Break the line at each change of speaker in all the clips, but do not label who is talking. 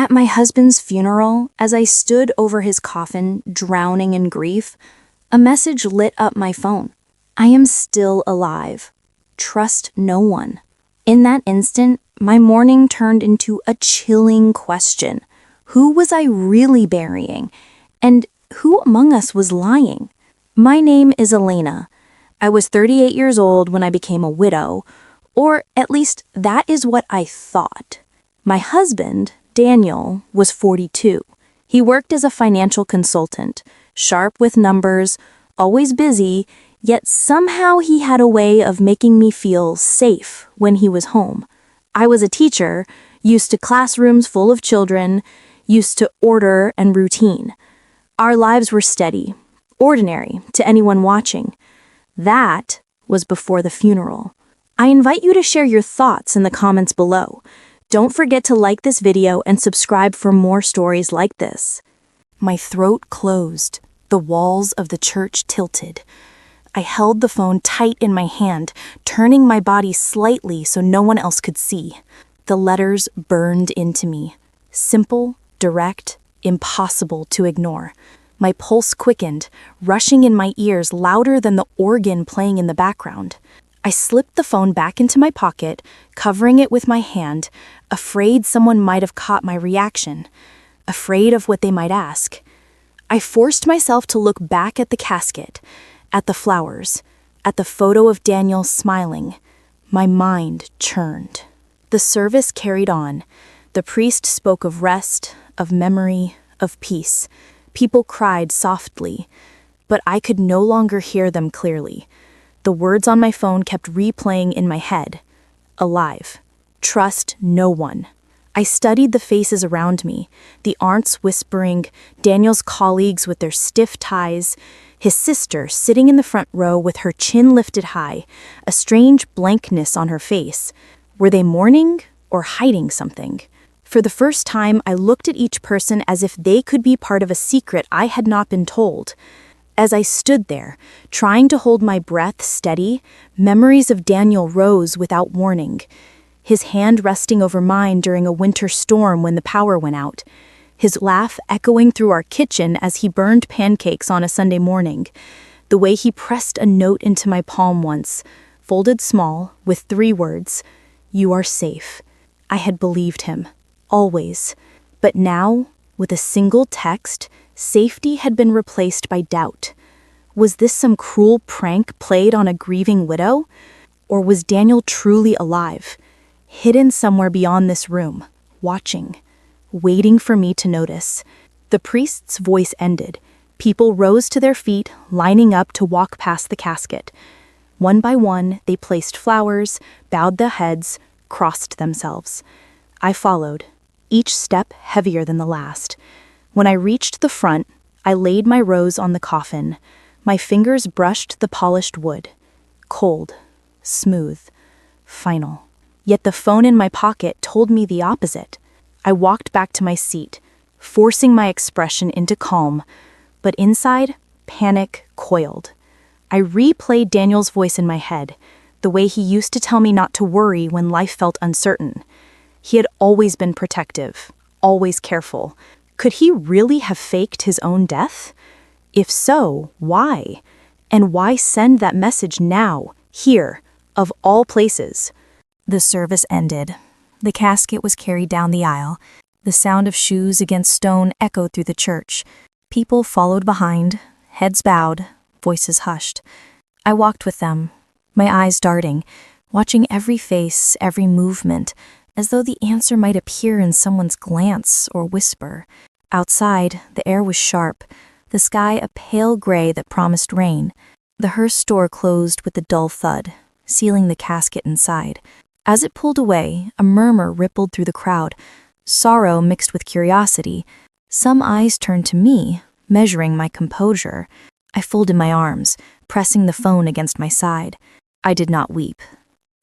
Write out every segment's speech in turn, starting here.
At my husband's funeral, as I stood over his coffin, drowning in grief, a message lit up my phone. I am still alive. Trust no one. In that instant, my mourning turned into a chilling question. Who was I really burying? And who among us was lying? My name is Elena. I was 38 years old when I became a widow, or at least that is what I thought. My husband, Daniel, was 42. He worked as a financial consultant, sharp with numbers, always busy, yet somehow he had a way of making me feel safe when he was home. I was a teacher, used to classrooms full of children, used to order and routine. Our lives were steady, ordinary to anyone watching. That was before the funeral. I invite you to share your thoughts in the comments below. Don't forget to like this video and subscribe for more stories like this. My throat closed, the walls of the church tilted. I held the phone tight in my hand, turning my body slightly so no one else could see. The letters burned into me. Simple, direct, impossible to ignore. My pulse quickened, rushing in my ears louder than the organ playing in the background. I slipped the phone back into my pocket, covering it with my hand, afraid someone might have caught my reaction, afraid of what they might ask. I forced myself to look back at the casket, at the flowers, at the photo of Daniel smiling. My mind churned. The service carried on. The priest spoke of rest, of memory, of peace. People cried softly, but I could no longer hear them clearly. The words on my phone kept replaying in my head. Alive. Trust no one. I studied the faces around me, the aunts whispering, Daniel's colleagues with their stiff ties, his sister sitting in the front row with her chin lifted high, a strange blankness on her face. Were they mourning or hiding something? For the first time, I looked at each person as if they could be part of a secret I had not been told. As I stood there, trying to hold my breath steady, memories of Daniel rose without warning. His hand resting over mine during a winter storm when the power went out. His laugh echoing through our kitchen as he burned pancakes on a Sunday morning. The way he pressed a note into my palm once, folded small, with 3 words, "You are safe." I had believed him. Always. But now, with a single text, safety had been replaced by doubt. Was this some cruel prank played on a grieving widow? Or was Daniel truly alive, hidden somewhere beyond this room, watching, waiting for me to notice? The priest's voice ended. People rose to their feet, lining up to walk past the casket. One by one, they placed flowers, bowed their heads, crossed themselves. I followed, each step heavier than the last. When I reached the front, I laid my rose on the coffin. My fingers brushed the polished wood. Cold, smooth, final. Yet the phone in my pocket told me the opposite. I walked back to my seat, forcing my expression into calm, but inside, panic coiled. I replayed Daniel's voice in my head, the way he used to tell me not to worry when life felt uncertain. He had always been protective, always careful. Could he really have faked his own death? If so, why? And why send that message now, here, of all places? The service ended. The casket was carried down the aisle. The sound of shoes against stone echoed through the church. People followed behind, heads bowed, voices hushed. I walked with them, my eyes darting, watching every face, every movement, as though the answer might appear in someone's glance or whisper. Outside, the air was sharp, the sky a pale gray that promised rain. The hearse door closed with a dull thud, sealing the casket inside. As it pulled away, a murmur rippled through the crowd, sorrow mixed with curiosity. Some eyes turned to me, measuring my composure. I folded my arms, pressing the phone against my side. I did not weep.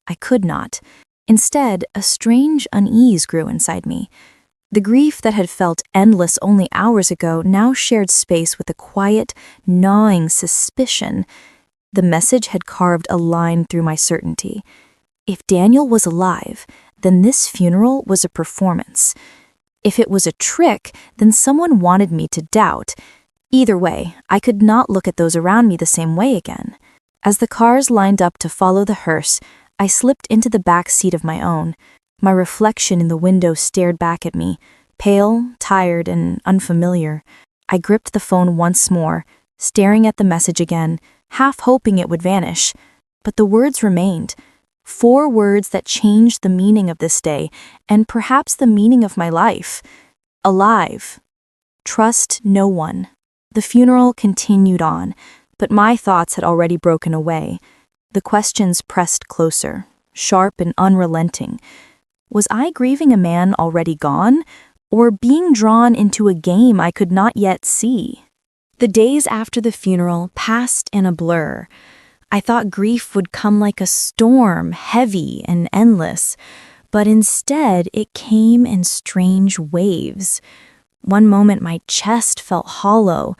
I could not. Instead, a strange unease grew inside me. The grief that had felt endless only hours ago now shared space with a quiet, gnawing suspicion. The message had carved a line through my certainty. If Daniel was alive, then this funeral was a performance. If it was a trick, then someone wanted me to doubt. Either way, I could not look at those around me the same way again. As the cars lined up to follow the hearse, I slipped into the back seat of my own. My reflection in the window stared back at me, pale, tired, and unfamiliar. I gripped the phone once more, staring at the message again, half hoping it would vanish. But the words remained. 4 words that changed the meaning of this day, and perhaps the meaning of my life. Alive. Trust no one. The funeral continued on, but my thoughts had already broken away. The questions pressed closer, sharp and unrelenting. Was I grieving a man already gone, or being drawn into a game I could not yet see? The days after the funeral passed in a blur. I thought grief would come like a storm, heavy and endless, but instead it came in strange waves. One moment my chest felt hollow.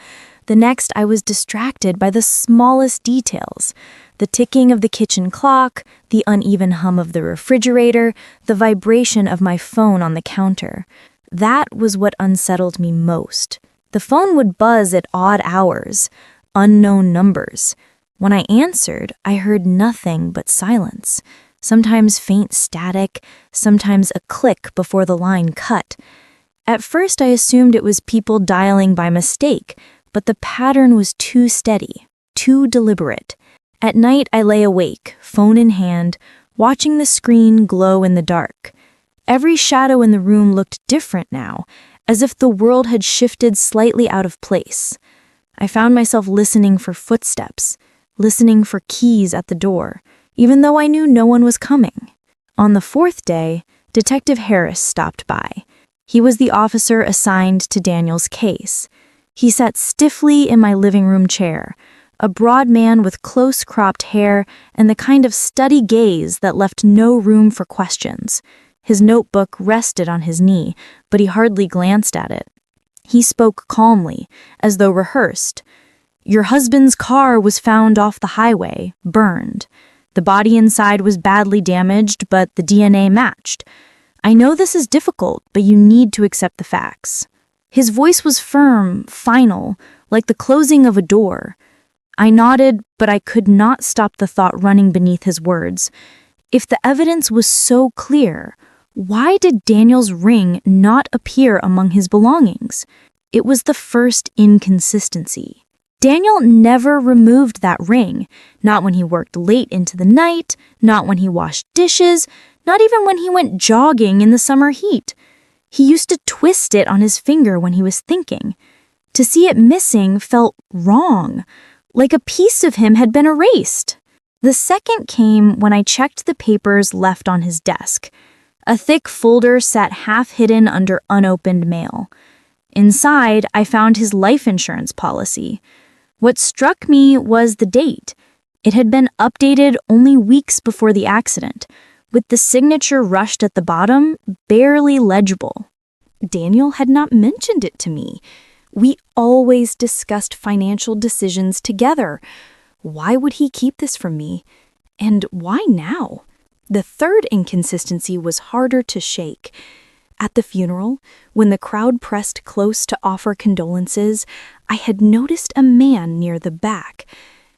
The next I was distracted by the smallest details. The ticking of the kitchen clock, the uneven hum of the refrigerator, the vibration of my phone on the counter. That was what unsettled me most. The phone would buzz at odd hours, unknown numbers. When I answered, I heard nothing but silence, sometimes faint static, sometimes a click before the line cut. At first I assumed it was people dialing by mistake, but the pattern was too steady, too deliberate. At night I lay awake, phone in hand, watching the screen glow in the dark. Every shadow in the room looked different now, as if the world had shifted slightly out of place. I found myself listening for footsteps, listening for keys at the door, even though I knew no one was coming. On the 4th day, Detective Harris stopped by. He was the officer assigned to Daniel's case. He sat stiffly in my living room chair, a broad man with close-cropped hair and the kind of steady gaze that left no room for questions. His notebook rested on his knee, but he hardly glanced at it. He spoke calmly, as though rehearsed. "Your husband's car was found off the highway, burned. The body inside was badly damaged, but the DNA matched. I know this is difficult, but you need to accept the facts." His voice was firm, final, like the closing of a door. I nodded, but I could not stop the thought running beneath his words. If the evidence was so clear, why did Daniel's ring not appear among his belongings? It was the first inconsistency. Daniel never removed that ring, not when he worked late into the night, not when he washed dishes, not even when he went jogging in the summer heat. He used to twist it on his finger when he was thinking. To see it missing felt wrong, like a piece of him had been erased. The second came when I checked the papers left on his desk. A thick folder sat half hidden under unopened mail. Inside, I found his life insurance policy. What struck me was the date. It had been updated only weeks before the accident, with the signature rushed at the bottom, barely legible. Daniel had not mentioned it to me. We always discussed financial decisions together. Why would he keep this from me? And why now? The third inconsistency was harder to shake. At the funeral, when the crowd pressed close to offer condolences, I had noticed a man near the back.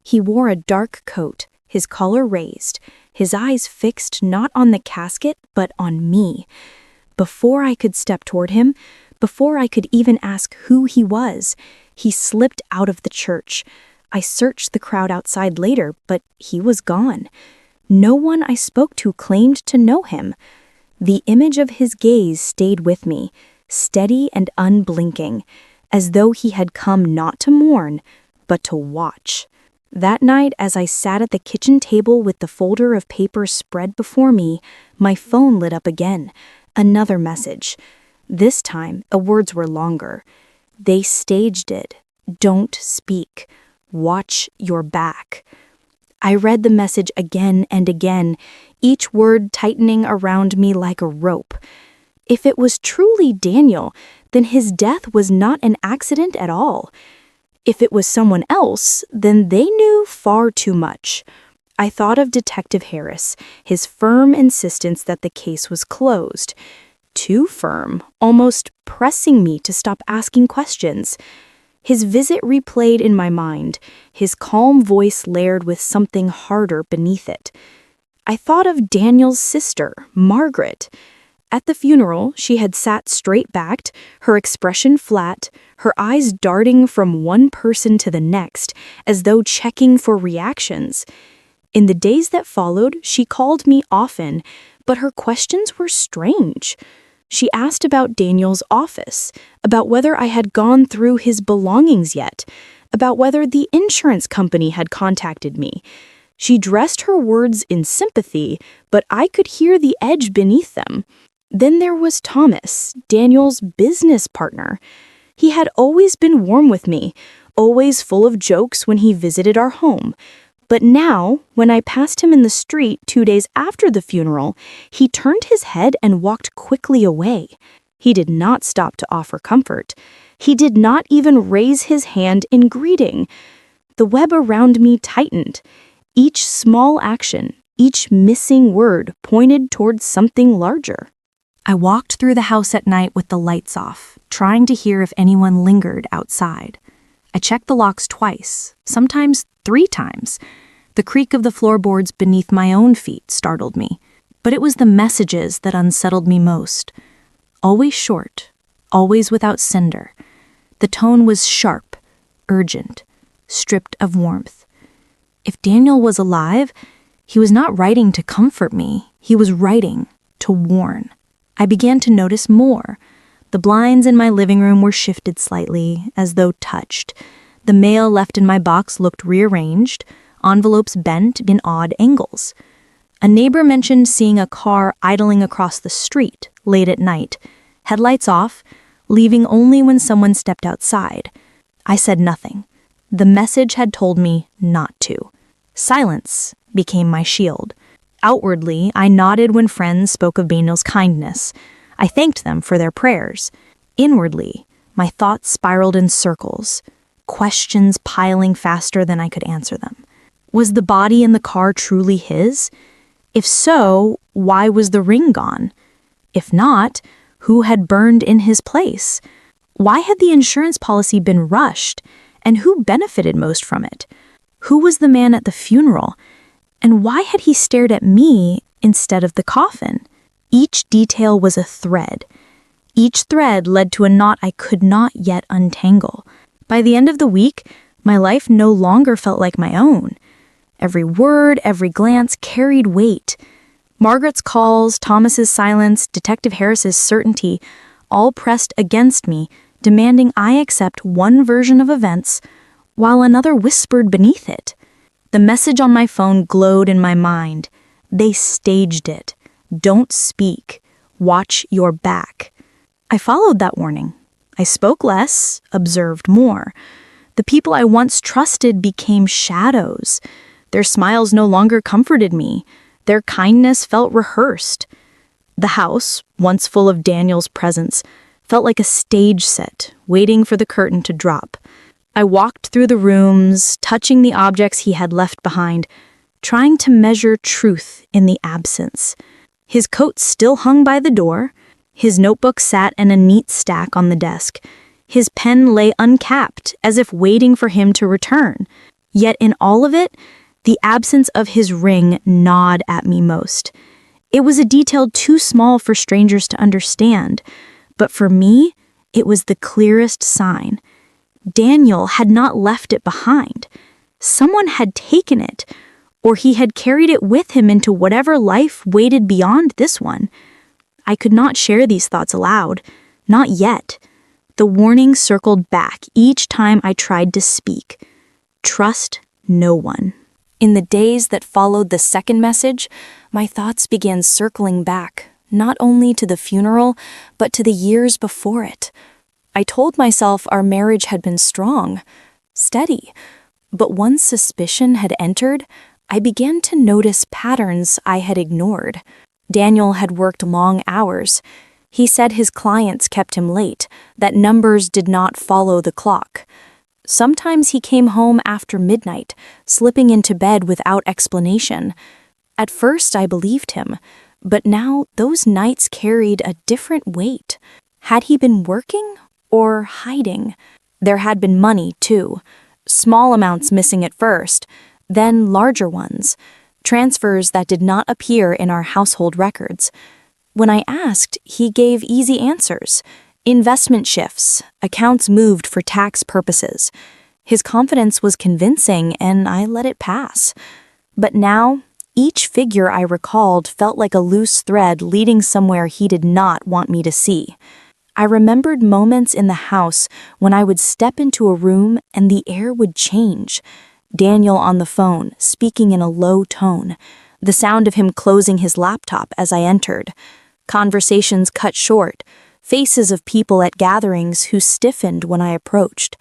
He wore a dark coat, his collar raised, his eyes fixed not on the casket, but on me. Before I could step toward him, before I could even ask who he was, he slipped out of the church. I searched the crowd outside later, but he was gone. No one I spoke to claimed to know him. The image of his gaze stayed with me, steady and unblinking, as though he had come not to mourn, but to watch. That night, as I sat at the kitchen table with the folder of papers spread before me, my phone lit up again. Another message. This time, the words were longer. They staged it. Don't speak. Watch your back. I read the message again and again, each word tightening around me like a rope. If it was truly Daniel, then his death was not an accident at all. If it was someone else, then they knew far too much. I thought of Detective Harris, his firm insistence that the case was closed. too firm, almost pressing me to stop asking questions. His visit replayed in my mind, his calm voice layered with something harder beneath it. I thought of Daniel's sister, Margaret. At the funeral, she had sat straight-backed, her expression flat, her eyes darting from one person to the next, as though checking for reactions. In the days that followed, she called me often, but her questions were strange. She asked about Daniel's office, about whether I had gone through his belongings yet, about whether the insurance company had contacted me. She dressed her words in sympathy, but I could hear the edge beneath them. Then there was Thomas, Daniel's business partner. He had always been warm with me, always full of jokes when he visited our home. But now, when I passed him in the street 2 days after the funeral, he turned his head and walked quickly away. He did not stop to offer comfort. He did not even raise his hand in greeting. The web around me tightened. Each small action, each missing word pointed towards something larger. I walked through the house at night with the lights off, trying to hear if anyone lingered outside. I checked the locks twice, sometimes 3 times. The creak of the floorboards beneath my own feet startled me, but it was the messages that unsettled me most. Always short, always without sender. The tone was sharp, urgent, stripped of warmth. If Daniel was alive, he was not writing to comfort me, he was writing to warn. I began to notice more. The blinds in my living room were shifted slightly, as though touched. The mail left in my box looked rearranged, envelopes bent in odd angles. A neighbor mentioned seeing a car idling across the street late at night, headlights off, leaving only when someone stepped outside. I said nothing. The message had told me not to. Silence became my shield. Outwardly, I nodded when friends spoke of Daniel's kindness. I thanked them for their prayers. Inwardly, my thoughts spiraled in circles, questions piling faster than I could answer them. Was the body in the car truly his? If so, why was the ring gone? If not, who had burned in his place? Why had the insurance policy been rushed? And who benefited most from it? Who was the man at the funeral? And why had he stared at me instead of the coffin? Each detail was a thread. Each thread led to a knot I could not yet untangle. By the end of the week, my life no longer felt like my own. Every word, every glance carried weight. Margaret's calls, Thomas's silence, Detective Harris's certainty, all pressed against me, demanding I accept one version of events, while another whispered beneath it. The message on my phone glowed in my mind. They staged it. Don't speak. Watch your back. I followed that warning. I spoke less, observed more. The people I once trusted became shadows. Their smiles no longer comforted me. Their kindness felt rehearsed. The house, once full of Daniel's presence, felt like a stage set, waiting for the curtain to drop. I walked through the rooms, touching the objects he had left behind, trying to measure truth in the absence. His coat still hung by the door. His notebook sat in a neat stack on the desk. His pen lay uncapped, as if waiting for him to return. Yet in all of it, the absence of his ring gnawed at me most. It was a detail too small for strangers to understand, but for me, it was the clearest sign. Daniel had not left it behind. Someone had taken it, or he had carried it with him into whatever life waited beyond this one. I could not share these thoughts aloud, not yet. The warning circled back each time I tried to speak. Trust no one. In the days that followed the second message, my thoughts began circling back, not only to the funeral, but to the years before it. I told myself our marriage had been strong, steady, but once suspicion had entered, I began to notice patterns I had ignored. Daniel had worked long hours. He said his clients kept him late, that numbers did not follow the clock. Sometimes he came home after midnight, slipping into bed without explanation. At first I believed him, But now those nights carried a different weight. Had he been working or hiding? There had been money, too. Small amounts missing at first, then larger ones. Transfers that did not appear in our household records. When I asked, he gave easy answers. Investment shifts, accounts moved for tax purposes. His confidence was convincing, and I let it pass. But now, each figure I recalled felt like a loose thread leading somewhere he did not want me to see. I remembered moments in the house when I would step into a room and the air would change. Daniel on the phone, speaking in a low tone. The sound of him closing his laptop as I entered. Conversations cut short. Faces of people at gatherings who stiffened when I approached.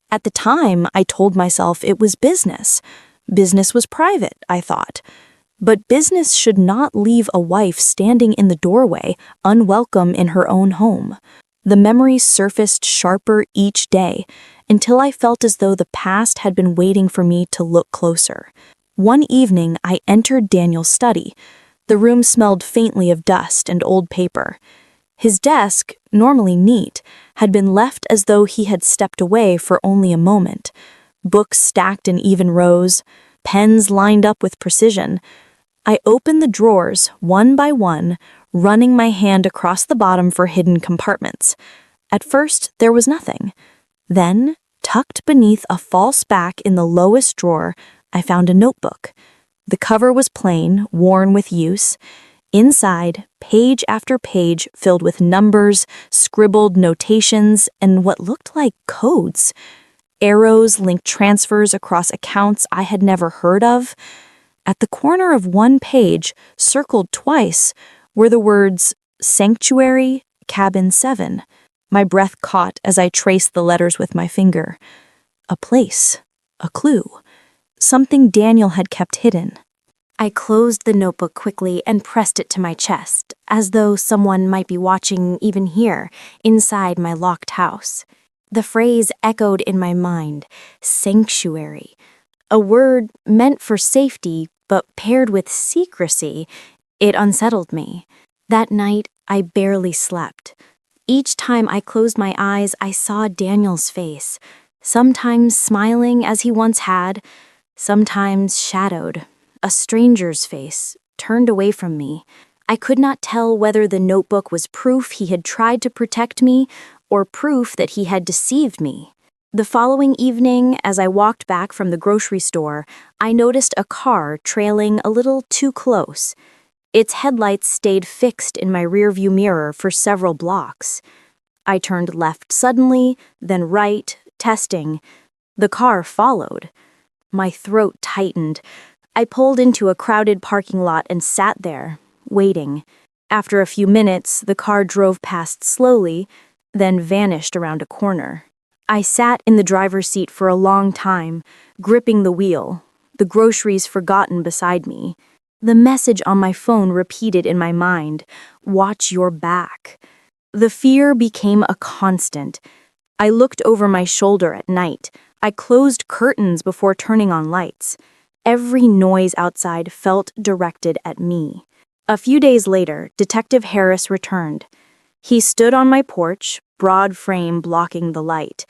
At the time, I told myself it was business. Business was private, I thought. But business should not leave a wife standing in the doorway, unwelcome in her own home. The memories surfaced sharper each day, until I felt as though the past had been waiting for me to look closer. One evening, I entered Daniel's study. The room smelled faintly of dust and old paper. His desk, normally neat, had been left as though he had stepped away for only a moment. Books stacked in even rows, pens lined up with precision. I opened the drawers one by one, running my hand across the bottom for hidden compartments. At first, there was nothing. Then, tucked beneath a false back in the lowest drawer, I found a notebook. The cover was plain, worn with use. Inside, page after page filled with numbers, scribbled notations, and what looked like codes. Arrows linked transfers across accounts I had never heard of. At the corner of one page, circled twice, were the words Sanctuary, Cabin 7. My breath caught as I traced the letters with my finger. A place, a clue, something Daniel had kept hidden. I closed the notebook quickly and pressed it to my chest, as though someone might be watching even here, inside my locked house. The phrase echoed in my mind, sanctuary. A word meant for safety, but paired with secrecy, it unsettled me. That night, I barely slept. Each time I closed my eyes, I saw Daniel's face, sometimes smiling as he once had, sometimes shadowed, a stranger's face, turned away from me. I could not tell whether the notebook was proof he had tried to protect me or proof that he had deceived me. The following evening, as I walked back from the grocery store, I noticed a car trailing a little too close. Its headlights stayed fixed in my rearview mirror for several blocks. I turned left suddenly, then right, testing. The car followed. My throat tightened. I pulled into a crowded parking lot and sat there, waiting. After a few minutes, the car drove past slowly, then vanished around a corner. I sat in the driver's seat for a long time, gripping the wheel, the groceries forgotten beside me. The message on my phone repeated in my mind, "Watch your back." The fear became a constant. I looked over my shoulder at night. I closed curtains before turning on lights. Every noise outside felt directed at me. A few days later, Detective Harris returned. He stood on my porch, broad frame blocking the light.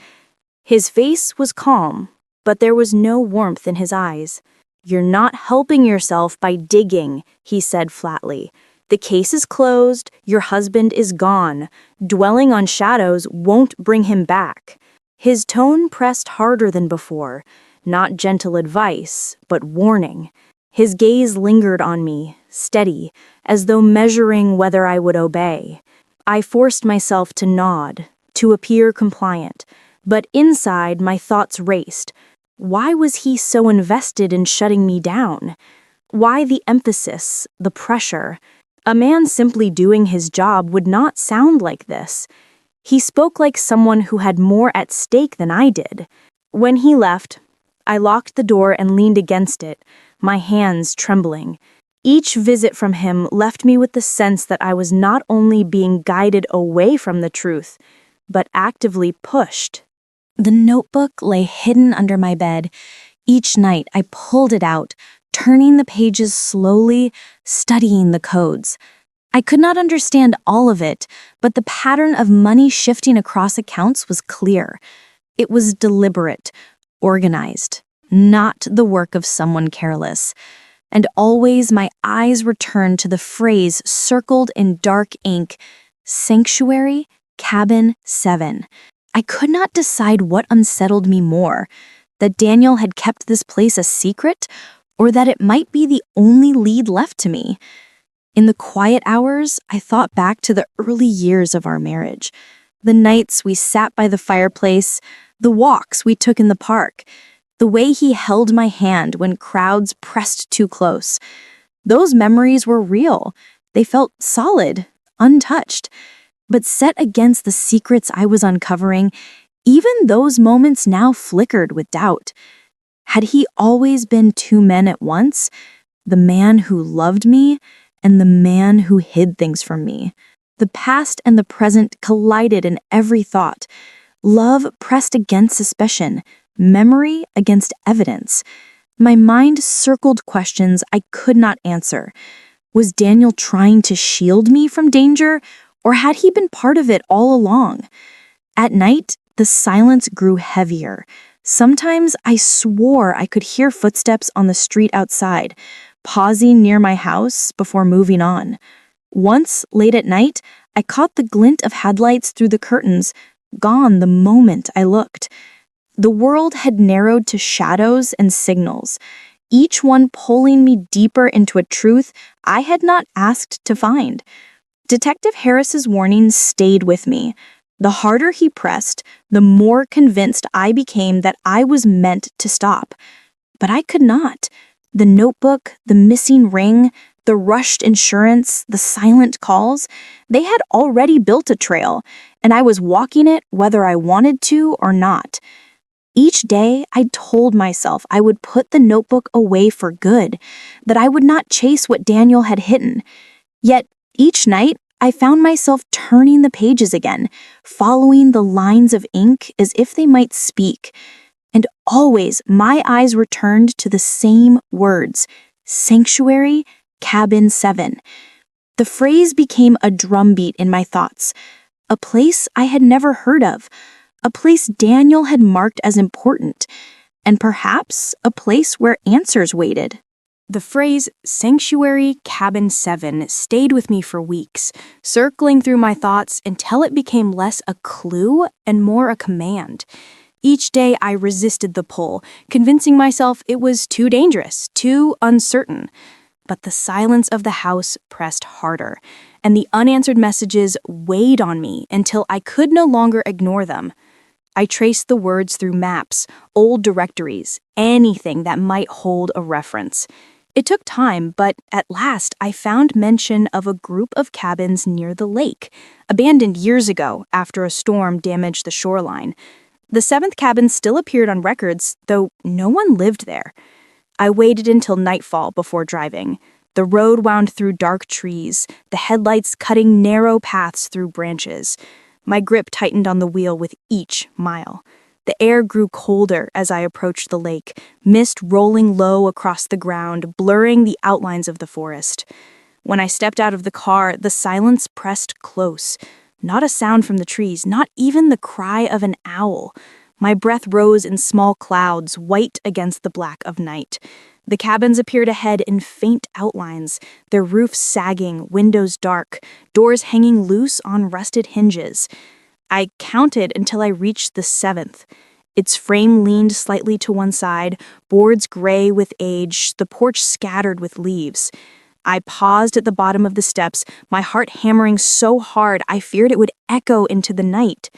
His face was calm, but there was no warmth in his eyes. "You're not helping yourself by digging," he said flatly. "The case is closed, your husband is gone. Dwelling on shadows won't bring him back." His tone pressed harder than before, not gentle advice, but warning. His gaze lingered on me, steady, as though measuring whether I would obey. I forced myself to nod, to appear compliant, but inside my thoughts raced. Why was he so invested in shutting me down? Why the emphasis, the pressure? A man simply doing his job would not sound like this. He spoke like someone who had more at stake than I did. When he left, I locked the door and leaned against it, my hands trembling. Each visit from him left me with the sense that I was not only being guided away from the truth, but actively pushed. The notebook lay hidden under my bed, Each night, I pulled it out, turning the pages slowly, studying the codes. I could not understand all of it, but the pattern of money shifting across accounts was clear. It was deliberate, organized, not the work of someone careless. And always my eyes returned to the phrase circled in dark ink, Sanctuary, Cabin 7. I could not decide what unsettled me more, that Daniel had kept this place a secret, or that it might be the only lead left to me. In the quiet hours, I thought back to the early years of our marriage. The nights we sat by the fireplace, the walks we took in the park, the way he held my hand when crowds pressed too close. Those memories were real. They felt solid, untouched. But set against the secrets I was uncovering, even those moments now flickered with doubt. Had he always been two men at once? The man who loved me and the man who hid things from me. The past and the present collided in every thought. Love pressed against suspicion, memory against evidence. My mind circled questions I could not answer. Was Daniel trying to shield me from danger, or had he been part of it all along? At night, the silence grew heavier. Sometimes I swore I could hear footsteps on the street outside, pausing near my house before moving on. Once, late at night, I caught the glint of headlights through the curtains, gone the moment I looked. The world had narrowed to shadows and signals, each one pulling me deeper into a truth I had not asked to find. Detective Harris's warnings stayed with me. The harder he pressed, the more convinced I became that I was meant to stop. But I could not. The notebook, the missing ring, the rushed insurance, the silent calls, they had already built a trail, and I was walking it whether I wanted to or not. Each day, I told myself I would put the notebook away for good, that I would not chase what Daniel had hidden. Yet, each night, I found myself turning the pages again, following the lines of ink as if they might speak. And always, my eyes returned to the same words, Sanctuary, Cabin 7. The phrase became a drumbeat in my thoughts, a place I had never heard of, a place Daniel had marked as important, and perhaps a place where answers waited. The phrase Sanctuary, Cabin 7 stayed with me for weeks, circling through my thoughts until it became less a clue and more a command. Each day I resisted the pull, convincing myself it was too dangerous, too uncertain. But the silence of the house pressed harder, and the unanswered messages weighed on me until I could no longer ignore them. I traced the words through maps, old directories, anything that might hold a reference. It took time, but at last I found mention of a group of cabins near the lake, abandoned years ago after a storm damaged the shoreline. The seventh cabin still appeared on records, though no one lived there. I waited until nightfall before driving. The road wound through dark trees, the headlights cutting narrow paths through branches. My grip tightened on the wheel with each mile. The air grew colder as I approached the lake, mist rolling low across the ground, blurring the outlines of the forest. When I stepped out of the car, the silence pressed close. Not a sound from the trees, not even the cry of an owl. My breath rose in small clouds, white against the black of night. The cabins appeared ahead in faint outlines, their roofs sagging, windows dark, doors hanging loose on rusted hinges. I counted until I reached the seventh. Its frame leaned slightly to one side, boards gray with age, the porch scattered with leaves. I paused at the bottom of the steps, my heart hammering so hard I feared it would echo into the night.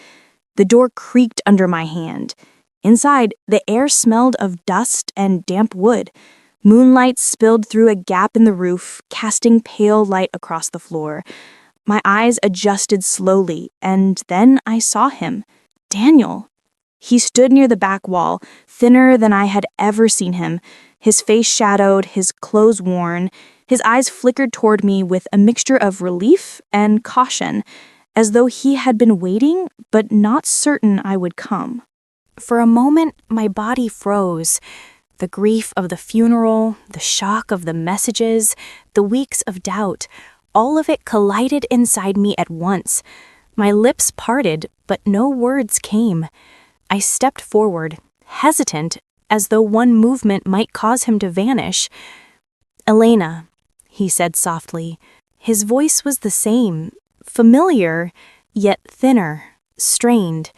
The door creaked under my hand. Inside, the air smelled of dust and damp wood. Moonlight spilled through a gap in the roof, casting pale light across the floor. My eyes adjusted slowly, and then I saw him. Daniel. He stood near the back wall, thinner than I had ever seen him, his face shadowed, his clothes worn. His eyes flickered toward me with a mixture of relief and caution, as though he had been waiting, but not certain I would come. For a moment, my body froze. The grief of the funeral, the shock of the messages, the weeks of doubt, all of it collided inside me at once. My lips parted, but no words came. I stepped forward, hesitant, as though one movement might cause him to vanish. "Elena," he said softly. His voice was the same, familiar, yet thinner, strained.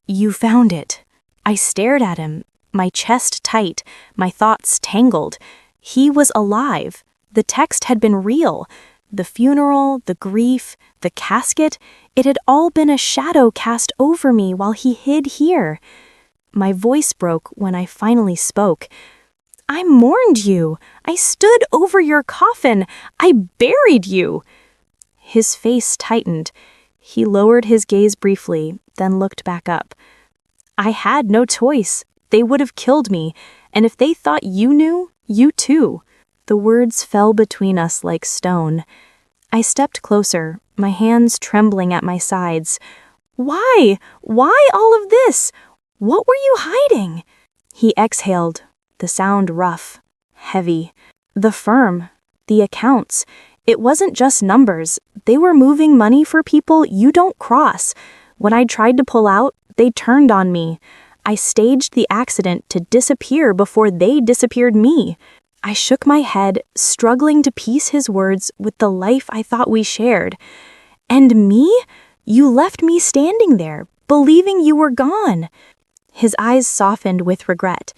"You found it." I stared at him, my chest tight, my thoughts tangled. He was alive. The text had been real. The funeral, the grief, the casket, it had all been a shadow cast over me while he hid here. My voice broke when I finally spoke. "I mourned you. I stood over your coffin. I buried you." His face tightened. He lowered his gaze briefly, then looked back up. "I had no choice. They would have killed me, and if they thought you knew, you too." The words fell between us like stone. I stepped closer, my hands trembling at my sides. "Why? Why all of this? What were you hiding?" He exhaled, the sound rough, heavy. "The firm, the accounts. It wasn't just numbers. They were moving money for people you don't cross. When I tried to pull out, they turned on me. I staged the accident to disappear before they disappeared me." I shook my head, struggling to piece his words with the life I thought we shared. "And me? You left me standing there, believing you were gone." His eyes softened with regret.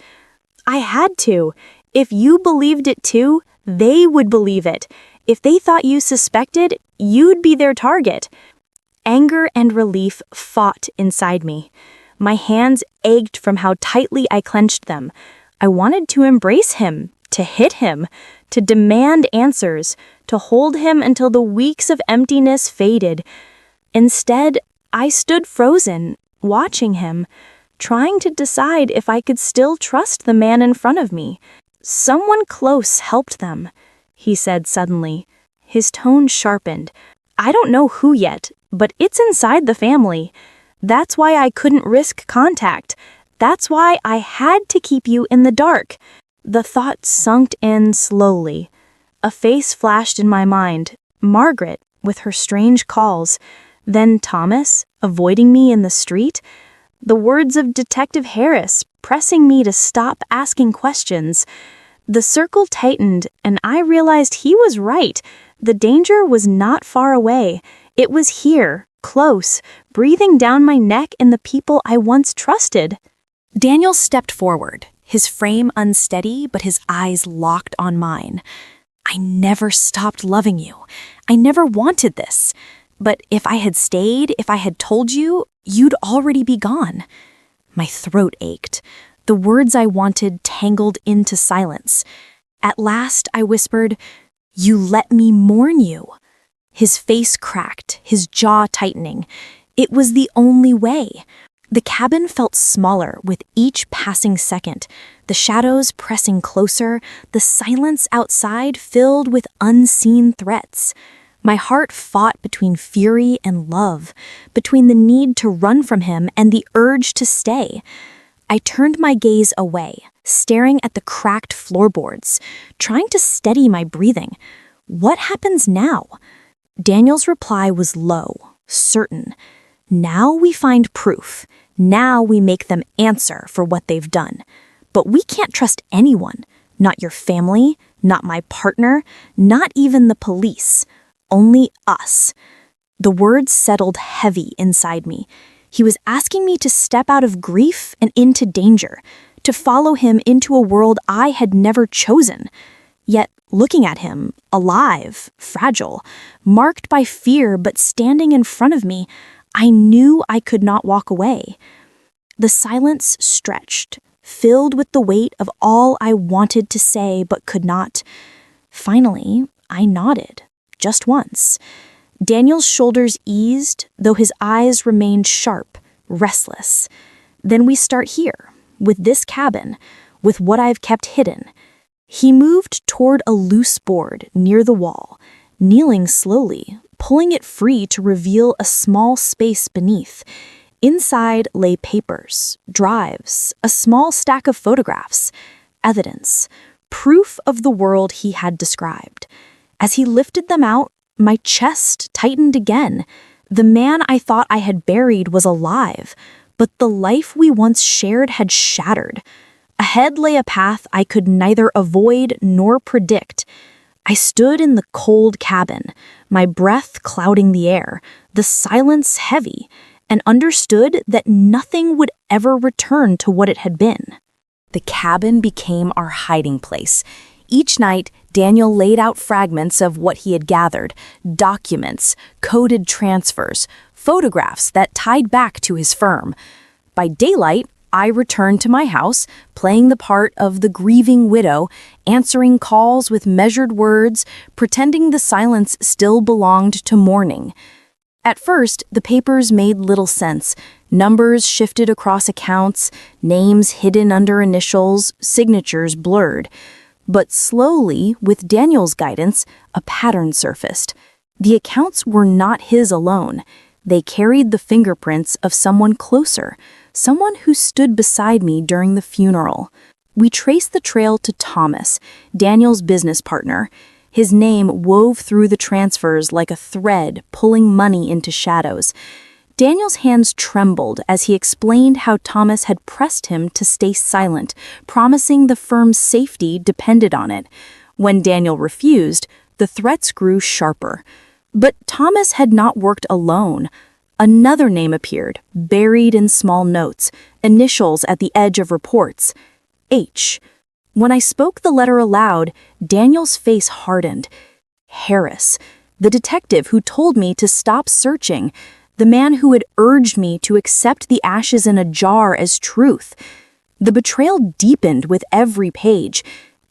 "I had to. If you believed it too, they would believe it. If they thought you suspected, you'd be their target." Anger and relief fought inside me. My hands ached from how tightly I clenched them. I wanted to embrace him, to hit him, to demand answers, to hold him until the weeks of emptiness faded. Instead, I stood frozen, watching him, trying to decide if I could still trust the man in front of me. "Someone close helped them," he said suddenly. His tone sharpened. "I don't know who yet, but it's inside the family. That's why I couldn't risk contact. That's why I had to keep you in the dark." The thought sunk in slowly. A face flashed in my mind, Margaret, with her strange calls. Then Thomas, avoiding me in the street. The words of Detective Harris, pressing me to stop asking questions. The circle tightened, and I realized he was right. The danger was not far away. It was here, close, breathing down my neck and the people I once trusted. Daniel stepped forward, his frame unsteady, but his eyes locked on mine. "I never stopped loving you. I never wanted this. But if I had stayed, if I had told you, you'd already be gone." My throat ached. The words I wanted tangled into silence. At last, I whispered, "You let me mourn you." His face cracked, his jaw tightening. It was the only way. The cabin felt smaller with each passing second, the shadows pressing closer, the silence outside filled with unseen threats. My heart fought between fury and love, between the need to run from him and the urge to stay. I turned my gaze away, staring at the cracked floorboards, trying to steady my breathing. What happens now? Daniel's reply was low, certain. "Now we find proof. Now we make them answer for what they've done. But we can't trust anyone. Not your family, not my partner, not even the police. Only us." The words settled heavy inside me. He was asking me to step out of grief and into danger, to follow him into a world I had never chosen. Yet, looking at him, alive, fragile, marked by fear but standing in front of me, I knew I could not walk away. The silence stretched, filled with the weight of all I wanted to say but could not. Finally, I nodded, just once. Daniel's shoulders eased, though his eyes remained sharp, restless. "Then we start here, with this cabin, with what I've kept hidden." He moved toward a loose board near the wall, kneeling slowly, pulling it free to reveal a small space beneath. Inside lay papers, drives, a small stack of photographs. evidence, proof of the world he had described. As he lifted them out, my chest tightened again. The man I thought I had buried was alive, but the life we once shared had shattered. Ahead lay a path I could neither avoid nor predict. I stood in the cold cabin, my breath clouding the air, the silence heavy, and understood that nothing would ever return to what it had been. The cabin became our hiding place. Each night, Daniel laid out fragments of what he had gathered, documents, coded transfers, photographs that tied back to his firm. By daylight, I returned to my house, playing the part of the grieving widow, answering calls with measured words, pretending the silence still belonged to mourning. At first, the papers made little sense. Numbers shifted across accounts, names hidden under initials, signatures blurred. But slowly, with Daniel's guidance, a pattern surfaced. The accounts were not his alone. They carried the fingerprints of someone closer, someone who stood beside me during the funeral. We traced the trail to Thomas, Daniel's business partner. His name wove through the transfers like a thread, pulling money into shadows. Daniel's hands trembled as he explained how Thomas had pressed him to stay silent, promising the firm's safety depended on it. When Daniel refused, the threats grew sharper. But Thomas had not worked alone. Another name appeared, buried in small notes, initials at the edge of reports. H. When I spoke the letter aloud, Daniel's face hardened. Harris, the detective who told me to stop searching, the man who had urged me to accept the ashes in a jar as truth. The betrayal deepened with every page.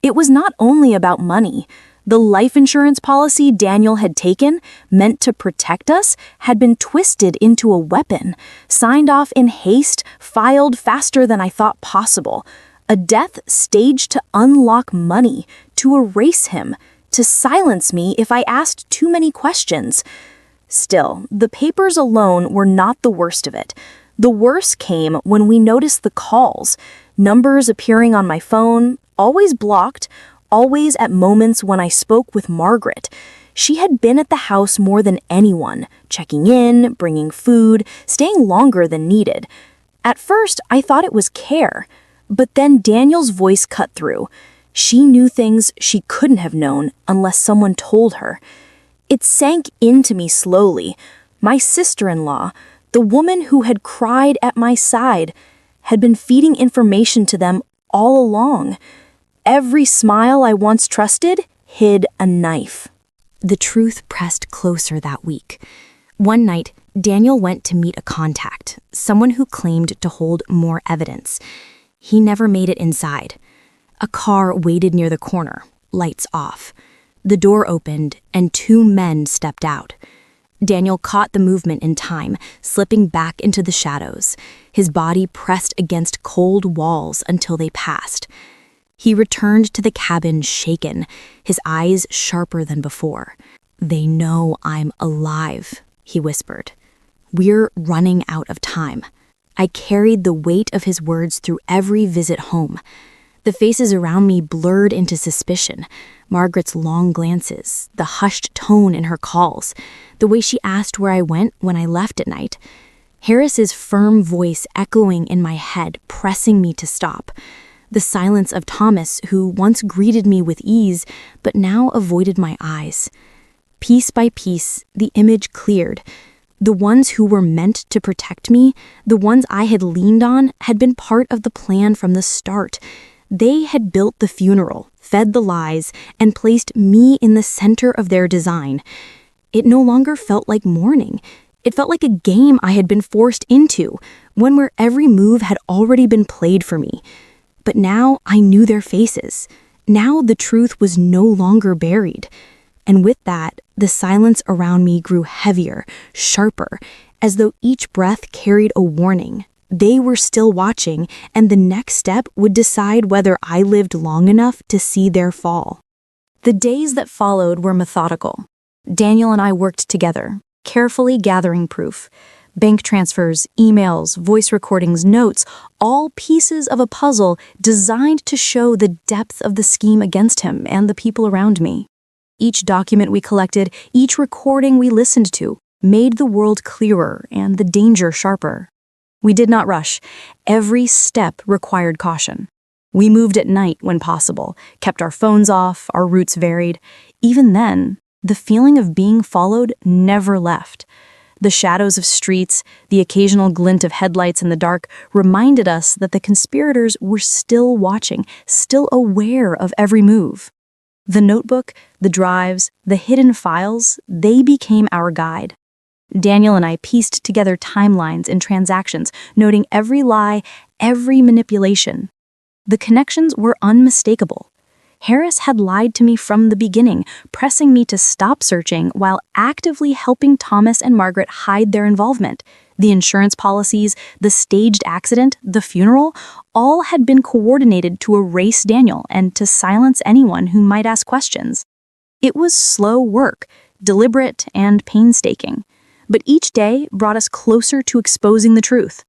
It was not only about money. The life insurance policy Daniel had taken, meant to protect us, had been twisted into a weapon, signed off in haste, filed faster than I thought possible. A death staged to unlock money, to erase him, to silence me if I asked too many questions. Still, the papers alone were not the worst of it. The worst came when we noticed the calls, numbers appearing on my phone, always blocked, always at moments when I spoke with Margaret. She had been at the house more than anyone, checking in, bringing food, staying longer than needed. At first, I thought it was care. But then Daniel's voice cut through. She knew things she couldn't have known unless someone told her. It sank into me slowly. My sister-in-law, the woman who had cried at my side, had been feeding information to them all along. Every smile I once trusted hid a knife. The truth pressed closer that week. One night, Daniel went to meet a contact, someone who claimed to hold more evidence. He never made it inside. A car waited near the corner, lights off. The door opened, and two men stepped out. Daniel caught the movement in time, slipping back into the shadows, his body pressed against cold walls until they passed. He returned to the cabin shaken, his eyes sharper than before. "They know I'm alive," he whispered. "We're running out of time." I carried the weight of his words through every visit home. The faces around me blurred into suspicion. Margaret's long glances, the hushed tone in her calls, the way she asked where I went when I left at night. Harris's firm voice echoing in my head, pressing me to stop. The silence of Thomas, who once greeted me with ease, but now avoided my eyes. Piece by piece, the image cleared. The ones who were meant to protect me, the ones I had leaned on, had been part of the plan from the start. They had built the funeral, fed the lies, and placed me in the center of their design. It no longer felt like mourning. It felt like a game I had been forced into, one where every move had already been played for me. But now I knew their faces. Now the truth was no longer buried. And with that, the silence around me grew heavier, sharper, as though each breath carried a warning. They were still watching, and the next step would decide whether I lived long enough to see their fall. The days that followed were methodical. Daniel and I worked together, carefully gathering proof. Bank transfers, emails, voice recordings, notes, all pieces of a puzzle designed to show the depth of the scheme against him and the people around me. Each document we collected, each recording we listened to, made the world clearer and the danger sharper. We did not rush. Every step required caution. We moved at night when possible, kept our phones off, our routes varied. Even then, the feeling of being followed never left. The shadows of streets, the occasional glint of headlights in the dark reminded us that the conspirators were still watching, still aware of every move. The notebook, the drives, the hidden files, they became our guide. Daniel and I pieced together timelines and transactions, noting every lie, every manipulation. The connections were unmistakable. Harris had lied to me from the beginning, pressing me to stop searching while actively helping Thomas and Margaret hide their involvement. The insurance policies, the staged accident, the funeral, all had been coordinated to erase Daniel and to silence anyone who might ask questions. It was slow work, deliberate and painstaking, but each day brought us closer to exposing the truth.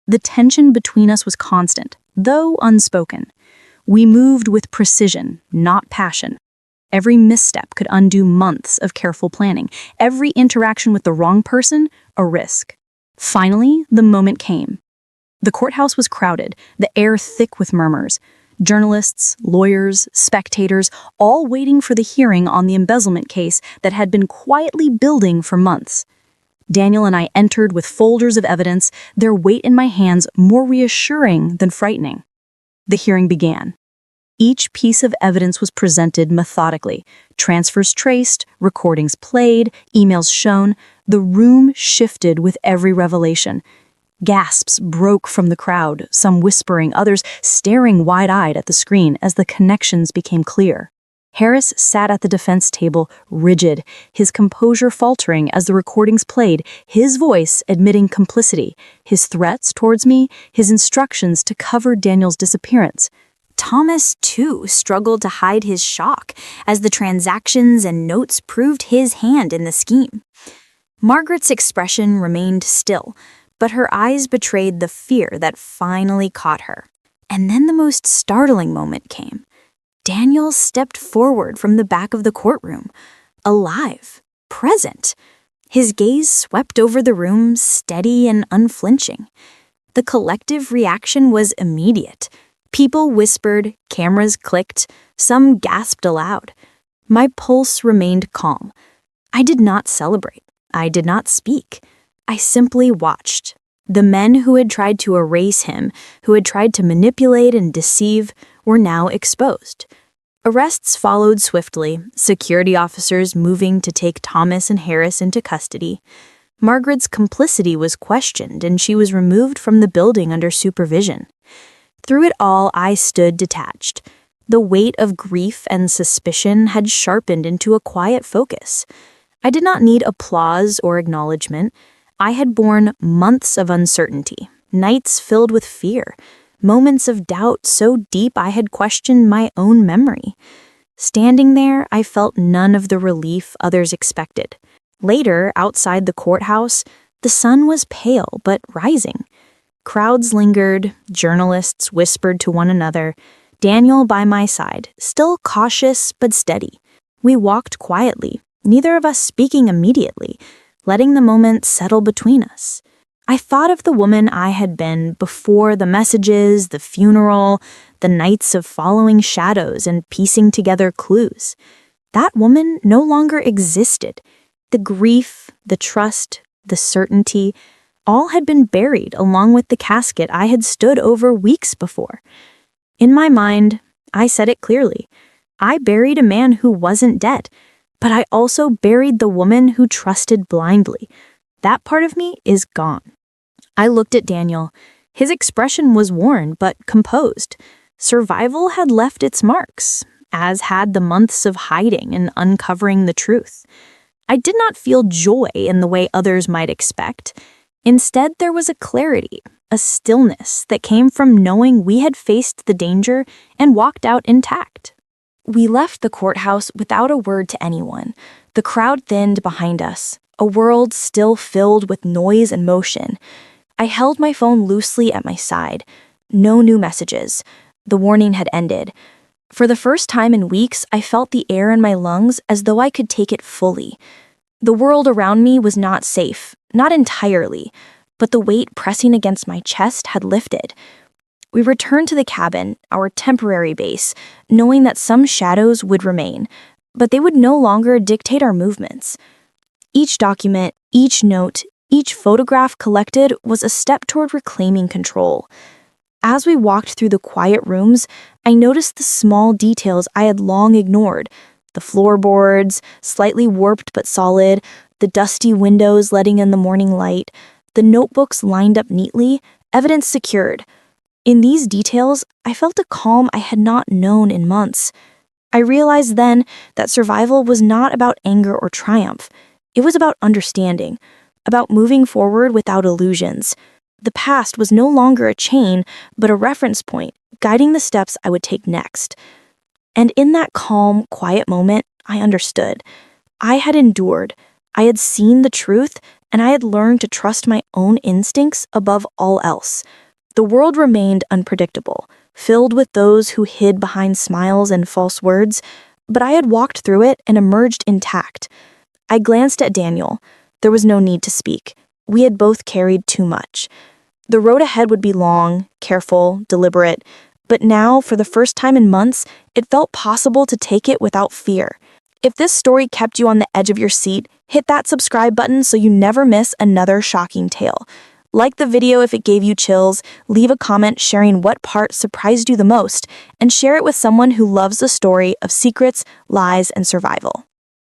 The tension between us was constant, though unspoken. We moved with precision, not passion. Every misstep could undo months of careful planning. Every interaction with the wrong person, a risk. Finally, the moment came. The courthouse was crowded, the air thick with murmurs. Journalists, lawyers, spectators, all waiting for the hearing on the embezzlement case that had been quietly building for months. Daniel and I entered with folders of evidence, their weight in my hands more reassuring than frightening. The hearing began. Each piece of evidence was presented methodically. Transfers traced, recordings played, emails shown. The room shifted with every revelation. Gasps broke from the crowd, some whispering, others staring wide-eyed at the screen as the connections became clear. Harris sat at the defense table, rigid, his composure faltering as the recordings played, his voice admitting complicity, his threats towards me, his instructions to cover Daniel's disappearance. Thomas, too, struggled to hide his shock as the transactions and notes proved his hand in the scheme. Margaret's expression remained still, but her eyes betrayed the fear that finally caught her. And then the most startling moment came. Daniel stepped forward from the back of the courtroom, alive, present. His gaze swept over the room, steady and unflinching. The collective reaction was immediate. People whispered, cameras clicked, some gasped aloud. My pulse remained calm. I did not celebrate. I did not speak. I simply watched. The men who had tried to erase him, who had tried to manipulate and deceive, were now exposed. Arrests followed swiftly, security officers moving to take Thomas and Harris into custody. Margaret's complicity was questioned and she was removed from the building under supervision. Through it all, I stood detached. The weight of grief and suspicion had sharpened into a quiet focus. I did not need applause or acknowledgement. I had borne months of uncertainty, nights filled with fear, moments of doubt so deep I had questioned my own memory. Standing there, I felt none of the relief others expected. Later, outside the courthouse, the sun was pale but rising. Crowds lingered, journalists whispered to one another, Daniel by my side, still cautious but steady. We walked quietly, neither of us speaking immediately, letting the moment settle between us. I thought of the woman I had been before the messages, the funeral, the nights of following shadows and piecing together clues. That woman no longer existed. The grief, the trust, the certainty, all had been buried along with the casket I had stood over weeks before. In my mind, I said it clearly. I buried a man who wasn't dead, but I also buried the woman who trusted blindly. That part of me is gone. I looked at Daniel. His expression was worn but composed. Survival had left its marks, as had the months of hiding and uncovering the truth. I did not feel joy in the way others might expect. Instead, there was a clarity, a stillness that came from knowing we had faced the danger and walked out intact. We left the courthouse without a word to anyone. The crowd thinned behind us. a world still filled with noise and motion. I held my phone loosely at my side. No new messages. The warning had ended. For the first time in weeks, I felt the air in my lungs as though I could take it fully. The world around me was not safe, not entirely, but the weight pressing against my chest had lifted. We returned to the cabin, our temporary base, knowing that some shadows would remain, but they would no longer dictate our movements. Each document, each note, each photograph collected was a step toward reclaiming control. As we walked through the quiet rooms, I noticed the small details I had long ignored. The floorboards, slightly warped but solid, the dusty windows letting in the morning light, the notebooks lined up neatly, evidence secured. In these details, I felt a calm I had not known in months. I realized then that survival was not about anger or triumph. It was about understanding, about moving forward without illusions. The past was no longer a chain, but a reference point, guiding the steps I would take next. And in that calm, quiet moment, I understood. I had endured, I had seen the truth, and I had learned to trust my own instincts above all else. The world remained unpredictable, filled with those who hid behind smiles and false words, but I had walked through it and emerged intact. I glanced at Daniel. There was no need to speak. We had both carried too much. The road ahead would be long, careful, deliberate, but now, for the first time in months, it felt possible to take it without fear. If this story kept you on the edge of your seat, hit that subscribe button so you never miss another shocking tale. Like the video if it gave you chills, leave a comment sharing what part surprised you the most, and share it with someone who loves the story of secrets, lies, and survival.